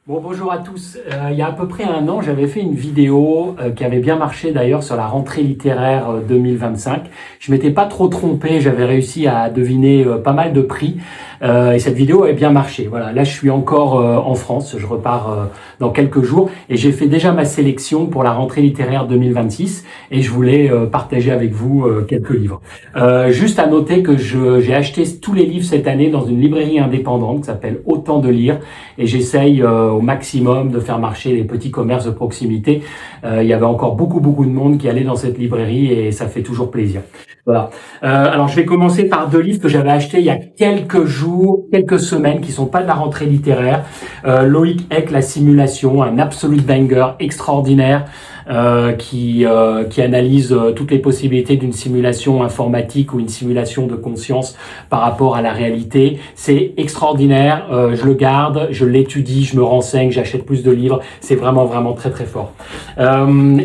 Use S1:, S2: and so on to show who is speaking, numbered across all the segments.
S1: Bon, bonjour à tous. Il y a à peu près un an, j'avais fait une vidéo qui avait bien marché d'ailleurs sur la rentrée littéraire 2025. Je m'étais pas trop trompé, j'avais réussi à deviner pas mal de prix et cette vidéo avait bien marché. Voilà, là je suis encore en France, je repars dans quelques jours et j'ai fait déjà ma sélection pour la rentrée littéraire 2026 et je voulais partager avec vous quelques livres. Juste à noter que j'ai acheté tous les livres cette année dans une librairie indépendante qui s'appelle Autant de lire et j'essaye au maximum de faire marcher les petits commerces de proximité. Il y avait encore beaucoup de monde qui allait dans cette librairie et ça fait toujours plaisir. Voilà. Alors je vais commencer par deux livres que j'avais achetés il y a quelques jours, quelques semaines, qui sont pas de la rentrée littéraire. Loïc Eck, La Simulation, un absolute banger extraordinaire. Qui analyse toutes les possibilités d'une simulation informatique ou une simulation de conscience par rapport à la réalité. C'est extraordinaire, je le garde, je l'étudie, je me renseigne, j'achète plus de livres, c'est vraiment très fort.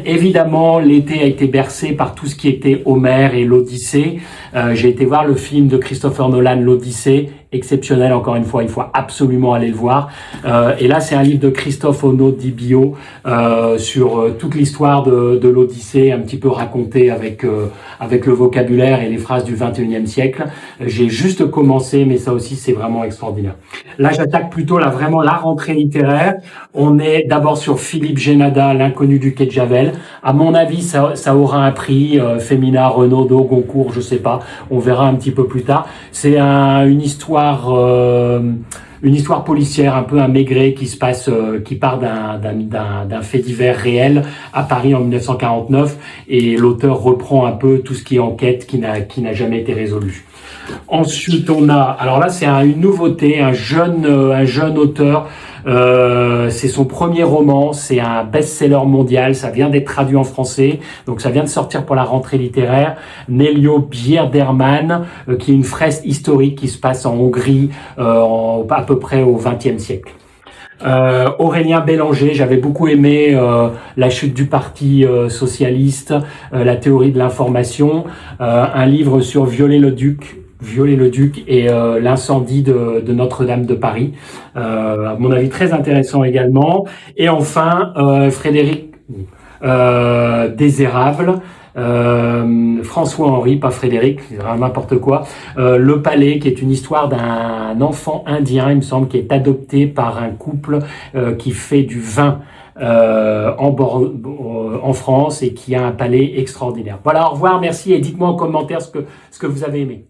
S1: Évidemment, l'été a été bercé par tout ce qui était Homère et l'Odyssée. J'ai été voir le film de Christopher Nolan, l'Odyssée, exceptionnel encore une fois, il faut absolument aller le voir. Et là, c'est un livre de Christophe Onno di Bio sur toute l'histoire de l'Odyssée, un petit peu racontée avec le vocabulaire et les phrases du 21e siècle. J'ai juste commencé, mais ça aussi, c'est vraiment extraordinaire. Là, j'attaque plutôt vraiment la rentrée littéraire. On est d'abord sur Philippe Génada, L'inconnu du quai de Javel. À mon avis, ça aura un prix, Femina, Renaudot, Goncourt, je sais pas. On verra un petit peu plus tard. C'est une histoire policière, un peu un maigret qui se passe, qui part d'un fait divers réel à Paris en 1949, et l'auteur reprend un peu tout ce qui est enquête qui n'a jamais été résolu. Ensuite, on a, alors là, c'est une nouveauté, un jeune auteur. C'est son premier roman, c'est un best-seller mondial, ça vient d'être traduit en français, donc ça vient de sortir pour la rentrée littéraire. Nelio Bierderman, qui est une fresque historique qui se passe en Hongrie à peu près au XXe siècle. Aurélien Bélanger, j'avais beaucoup aimé La chute du parti socialiste, La théorie de l'information, un livre sur Viollet-le-Duc et l'incendie de Notre-Dame de Paris. À mon avis, très intéressant également. Et enfin, Frédéric Désérable, François-Henri, pas Frédéric, c'est n'importe quoi. Le Palais, qui est une histoire d'un enfant indien, il me semble, qui est adopté par un couple qui fait du vin en France et qui a un palais extraordinaire. Voilà, au revoir, merci et dites-moi en commentaire ce que vous avez aimé.